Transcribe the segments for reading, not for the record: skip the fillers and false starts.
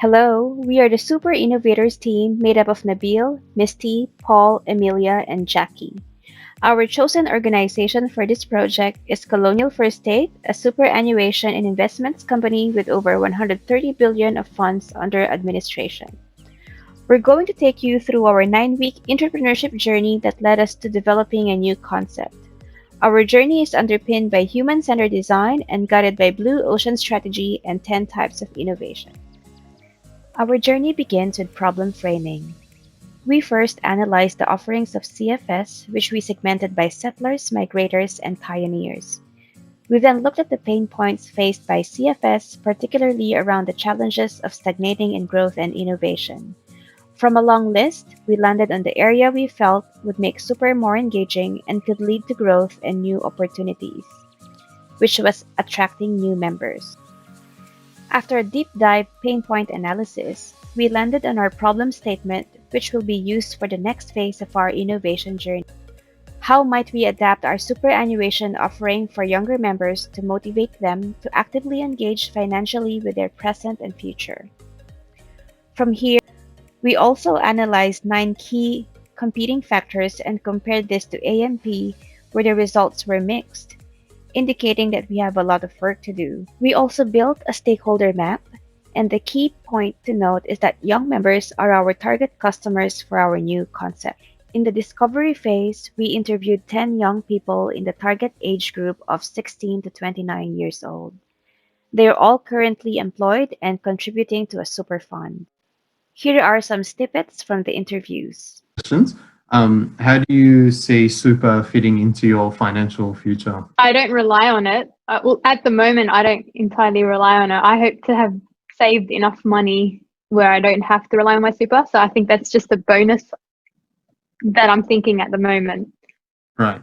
Hello, we are the Super Innovators team made up of Nabil, Misty, Paul, Emilia, and Jackie. Our chosen organization for this project is Colonial First State, a superannuation and investments company with over 130 billion of funds under administration. We're going to take you through our 9-week entrepreneurship journey that led us to developing a new concept. Our journey is underpinned by human centered design and guided by blue ocean strategy and 10 types of innovation. Our journey begins with problem framing. We first analyzed the offerings of CFS, which we segmented by settlers, migrators, and pioneers. We then looked at the pain points faced by CFS, particularly around the challenges of stagnating in growth and innovation. From a long list, we landed on the area we felt would make Super more engaging and could lead to growth and new opportunities, which was attracting new members. After a deep dive pain point analysis, we landed on our problem statement, which will be used for the next phase of our innovation journey. How might we adapt our superannuation offering for younger members to motivate them to actively engage financially with their present and future? From here, we also analyzed 9 key competing factors and compared this to AMP, where the results were mixed, indicating that we have a lot of work to do. We also built a stakeholder map, and the key point to note is that young members are our target customers for our new concept. In the discovery phase, we interviewed 10 young people in the target age group of 16 to 29 years old. They are all currently employed and contributing to a super fund. Here are some snippets from the interviews. Questions. How do you see super fitting into your financial future? I don't rely on it. Well, at the moment, I don't entirely rely on it. I hope to have saved enough money where I don't have to rely on my super. So I think that's just a bonus that I'm thinking at the moment. Right.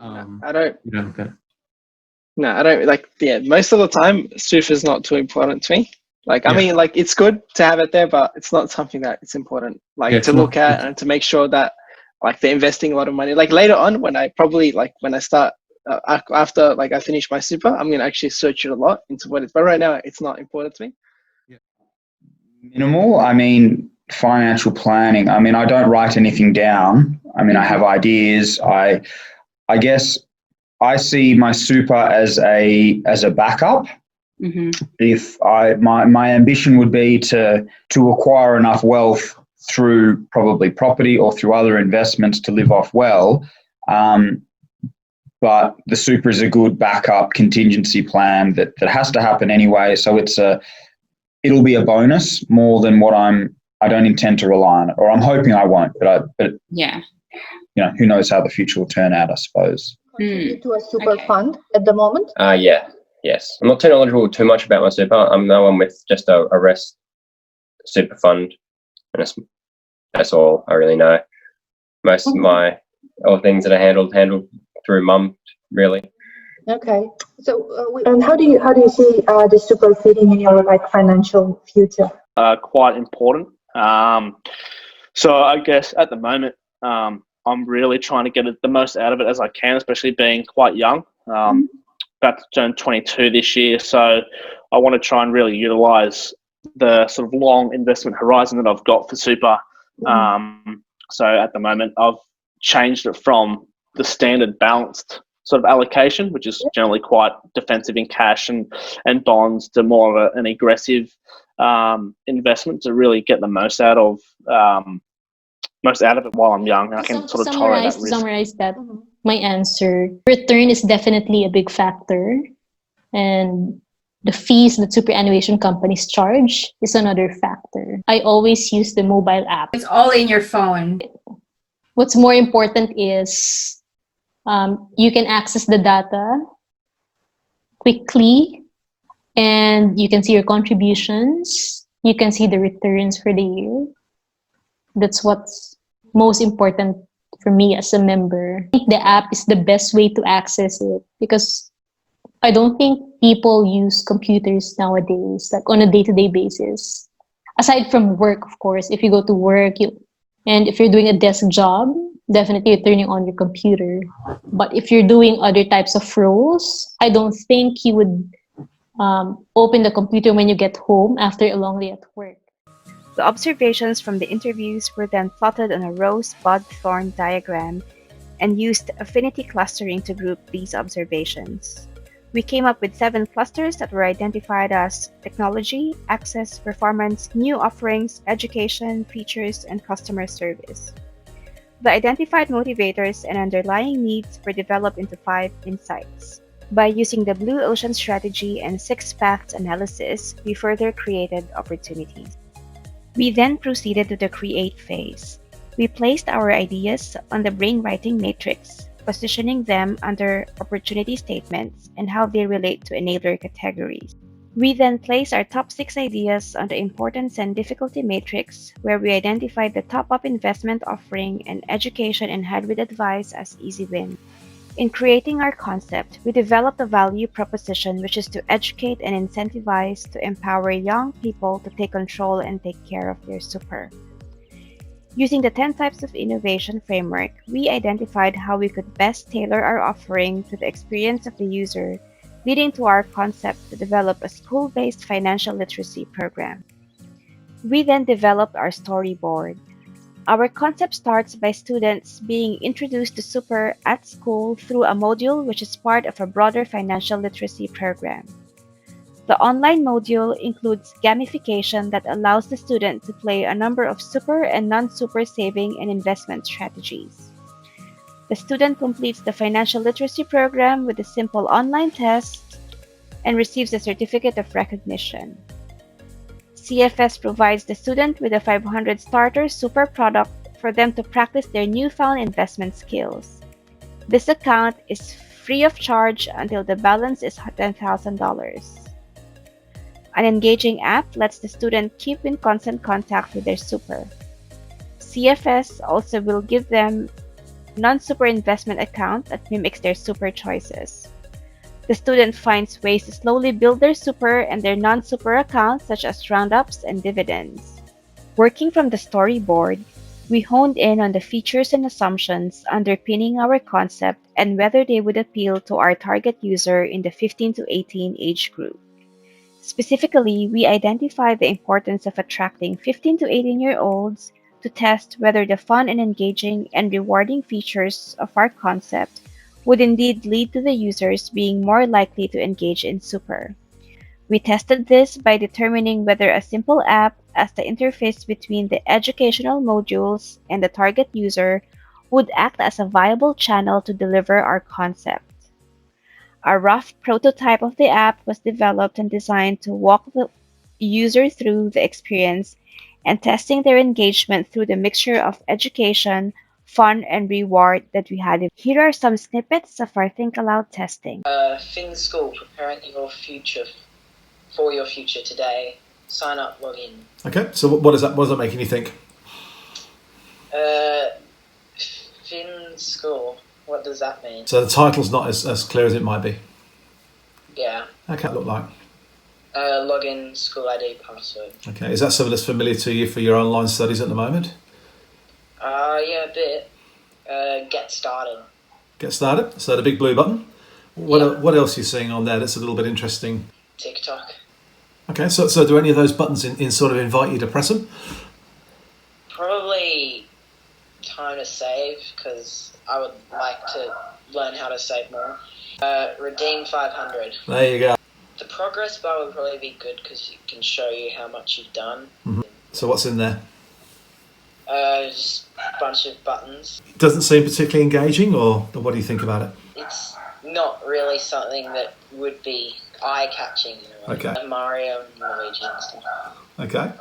I don't. You don't get. No, I don't like. Yeah, most of the time, super is not too important to me. Like, I mean, like it's good to have it there, but it's not something that it's important. Like to look at and to make sure that like they're investing a lot of money. Like later on, when I probably when I start after like I finish my super, I'm gonna actually search it a lot into what it's. But right now, it's not important to me. Yeah. Minimal. I mean, financial planning. I mean, I don't write anything down. I mean, I have ideas. I guess I see my super as a backup. Mm-hmm. If my ambition would be to acquire enough wealth through probably property or through other investments to live off well, but the super is a good backup contingency plan that has to happen anyway. So it'll be a bonus more than what I don't intend to rely on it, or I'm hoping I won't. But yeah, who knows how the future will turn out, I suppose. Contribute to a super fund at the moment? Yes. I'm not too knowledgeable too much about my super. I'm no one with just a rest super fund, and that's all I really know. Most of my all things that are handled through mum, really. Okay. So, and how do you see the super fitting in your financial future? Quite important. So I guess at the moment, I'm really trying to get the most out of it as I can, especially being quite young. About to turn 22 this year, so I want to try and really utilise the sort of long investment horizon that I've got for super. So at the moment, I've changed it from the standard balanced sort of allocation, which is generally quite defensive in cash and bonds, to more of an aggressive investment to really get the most out of it while I'm young. And I can sort of tolerate that risk. Summarize that. My answer: return is definitely a big factor, and the fees that superannuation companies charge is another factor. I always use the mobile app. It's all in your phone. What's more important is you can access the data quickly, and you can see your contributions. You can see the returns for the year. That's what's most important for me as a member. I think the app is the best way to access it, because I don't think people use computers nowadays, like on a day-to-day basis. Aside from work, of course, if you go to work, and if you're doing a desk job, definitely you're turning on your computer. But if you're doing other types of roles, I don't think you would open the computer when you get home after a long day at work. The observations from the interviews were then plotted on a rose-bud-thorn diagram and used affinity clustering to group these observations. We came up with 7 clusters that were identified as technology, access, performance, new offerings, education, features, and customer service. The identified motivators and underlying needs were developed into 5 insights. By using the Blue Ocean strategy and 6 paths analysis, we further created opportunities. We then proceeded to the create phase. We placed our ideas on the brainwriting matrix, positioning them under opportunity statements and how they relate to enabler categories. We then placed our top 6 ideas on the importance and difficulty matrix, where we identified the top-up investment offering and education and had with advice as easy win. In creating our concept, we developed a value proposition which is to educate and incentivize to empower young people to take control and take care of their super. Using the 10 types of innovation framework, we identified how we could best tailor our offering to the experience of the user, leading to our concept to develop a school-based financial literacy program. We then developed our storyboard. Our concept starts by students being introduced to super at school through a module which is part of a broader financial literacy program. The online module includes gamification that allows the student to play a number of super and non-super saving and investment strategies. The student completes the financial literacy program with a simple online test and receives a certificate of recognition. CFS provides the student with a 500 starter super product for them to practice their newfound investment skills. This account is free of charge until the balance is $10,000. An engaging app lets the student keep in constant contact with their super. CFS also will give them non-super investment account that mimics their super choices. The student finds ways to slowly build their super and their non-super accounts such as roundups and dividends. Working from the storyboard, we honed in on the features and assumptions underpinning our concept and whether they would appeal to our target user in the 15 to 18 age group. Specifically, we identified the importance of attracting 15 to 18-year-olds to test whether the fun and engaging and rewarding features of our concept would indeed lead to the users being more likely to engage in super. We tested this by determining whether a simple app as the interface between the educational modules and the target user would act as a viable channel to deliver our concept. A rough prototype of the app was developed and designed to walk the user through the experience and testing their engagement through the mixture of education, fun, and reward that we had. Here are some snippets of our Think Aloud testing. Fin School, preparing for your future today. Sign up, log in. Okay, so what is that making you think? Fin School, what does that mean? So the title's not as clear as it might be. Yeah. Okay, look like. Login, school ID, password. Okay, is that something that's familiar to you for your online studies at the moment? Yeah, a bit. Get started. Get started. So the big blue button. What else are you seeing on there that's a little bit interesting? TikTok. Okay, so do any of those buttons in sort of invite you to press them? Probably time to save, because I would like to learn how to save more. Redeem 500. There you go. The progress bar would probably be good because it can show you how much you've done. Mm-hmm. So what's in there? Just a bunch of buttons. It doesn't seem particularly engaging, or what do you think about it? It's not really something that would be eye-catching. Okay. Like Mario and Luigi and stuff. Okay.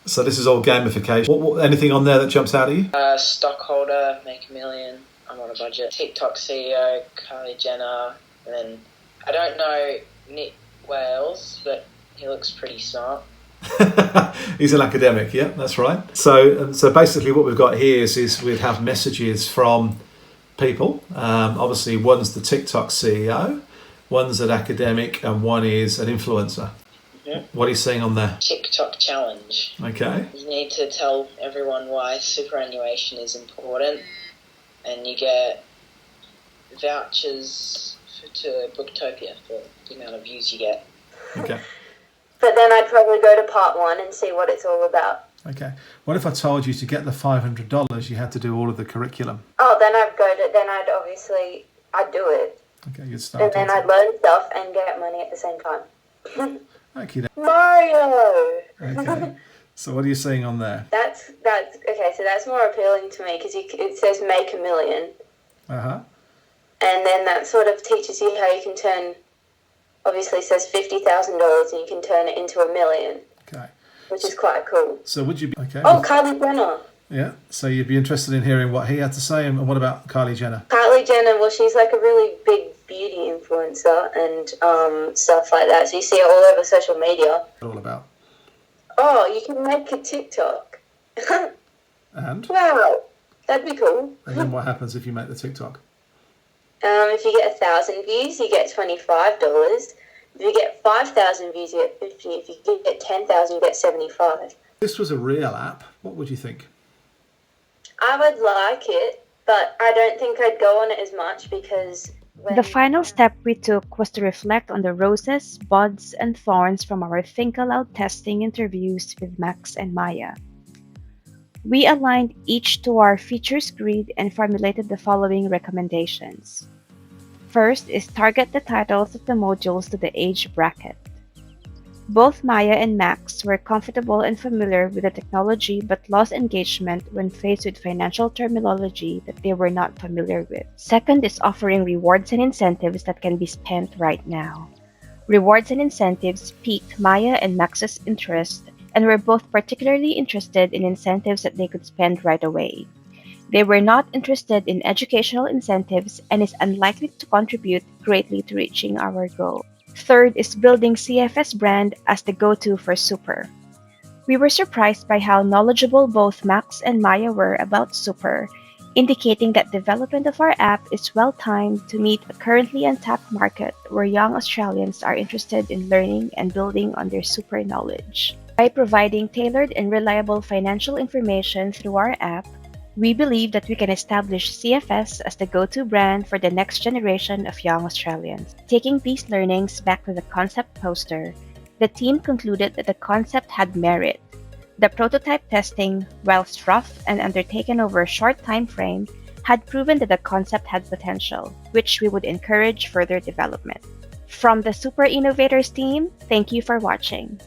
So this is all gamification. What anything on there that jumps out at you? Stockholder, make $1 million. I'm on a budget. TikTok CEO, Kylie Jenner, and then I don't know Nick Wales, but he looks pretty smart. He's an academic, yeah, that's right. So basically what we've got here is we'd have messages from people. Obviously one's the TikTok CEO, one's an academic, and one is an influencer. Mm-hmm. What are you seeing on there? TikTok challenge. Okay. You need to tell everyone why superannuation is important, and you get vouchers to Booktopia for the amount of views you get. Okay. But then I'd probably go to part 1 and see what it's all about. Okay. What if I told you to get the $500, you had to do all of the curriculum? Oh, then I'd do it. Okay, you'd start. And then I'd learn stuff and get money at the same time. Okay. Mario! Okay. So what are you seeing on there? That's okay. So that's more appealing to me because it says make $1 million, Uh-huh. and then that sort of teaches you how you can turn. Obviously, says $50,000, and you can turn it into $1 million. Okay. Which is quite cool. So would you be okay? Oh, Kylie Jenner. Yeah. So you'd be interested in hearing what he had to say, and what about Kylie Jenner? Kylie Jenner. Well, she's like a really big beauty influencer and stuff like that. So you see it all over social media. All about. Oh, you can make a TikTok. And? Wow, that'd be cool. And then what happens if you make the TikTok? If you get 1,000 views, you get $25. If you get 5,000 views, you get 50. If you get 10,000, you get 75. If this was a real app, what would you think? I would like it, but I don't think I'd go on it as much because The final step we took was to reflect on the roses, buds, and thorns from our Think Aloud testing interviews with Max and Maya. We aligned each to our features grid and formulated the following recommendations. First is target the titles of the modules to the age bracket. Both Maya and Max were comfortable and familiar with the technology but lost engagement when faced with financial terminology that they were not familiar with. Second is offering rewards and incentives that can be spent right now. Rewards and incentives piqued Maya and Max's interest and were both particularly interested in incentives that they could spend right away. They were not interested in educational incentives and is unlikely to contribute greatly to reaching our goal. Third is building CFS brand as the go-to for Super. We were surprised by how knowledgeable both Max and Maya were about Super, indicating that development of our app is well-timed to meet a currently untapped market where young Australians are interested in learning and building on their Super knowledge. By providing tailored and reliable financial information through our app, we believe that we can establish CFS as the go-to brand for the next generation of young Australians. Taking these learnings back to the concept poster, the team concluded that the concept had merit. The prototype testing, whilst rough and undertaken over a short time frame, had proven that the concept had potential, which we would encourage further development. From the Super Innovators team, thank you for watching.